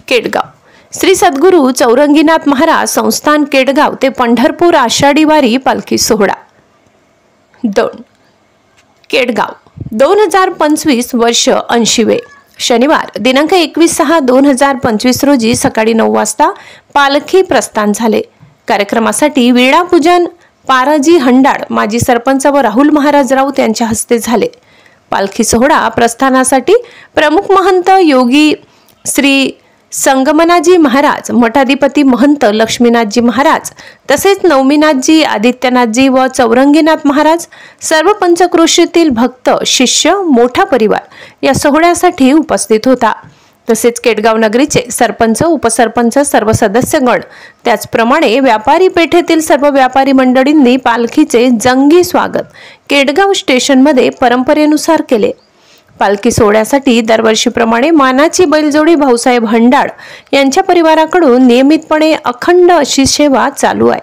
केडगाव श्री सद्गुरू चौरंगीनाथ महाराज संस्थान केडगाव ते पंढरपूर आषाढी वारी पालखी सोहळा। केडगाव 2025 वर्ष 80वे शनिवार दिनांक 21/6/2025 रोजी सकाळी 9 वाजता पालखी प्रस्थान झाले। कार्यक्रमासाठी वीणा पूजन पाराजी हंडाळ माजी सरपंच व राहुल महाराज राऊत यांच्या हस्ते झाले। पालखी सोहळा प्रस्थानासाठी प्रमुख महंत योगी श्री संगमनाजी महाराज, मठाधिपती महंत लक्ष्मीनाथजी महाराज तसेच नवमीनाथजी, आदित्यनाथजी व चौरंगीनाथ महाराज, सर्व पंचक्रोशीतील भक्त, शिष्य, मोठा परिवार या सोहळ्यासाठी उपस्थित होता। तसेच केडगाव नगरीचे सरपंच, उपसरपंच, सर्व सदस्यगण, त्याचप्रमाणे व्यापारी पेठेतील सर्व व्यापारी मंडळींनी पालखीचे जंगी स्वागत केडगाव स्टेशनमध्ये परंपरेनुसार केले। पालखी सोहळ्यासाठी दरवर्षीप्रमाणे मानाची बैलजोडी भाऊसाहेब हंडाळ यांच्या परिवाराकडून नियमितपणे अखंड अशी सेवा चालू आहे,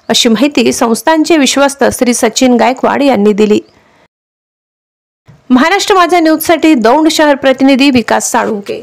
अशी माहिती संस्थानचे विश्वस्त श्री सचिन गायकवाड यांनी दिली। महाराष्ट्र माझा न्यूजसाठी दौंड शहर प्रतिनिधी विकास साळुंके।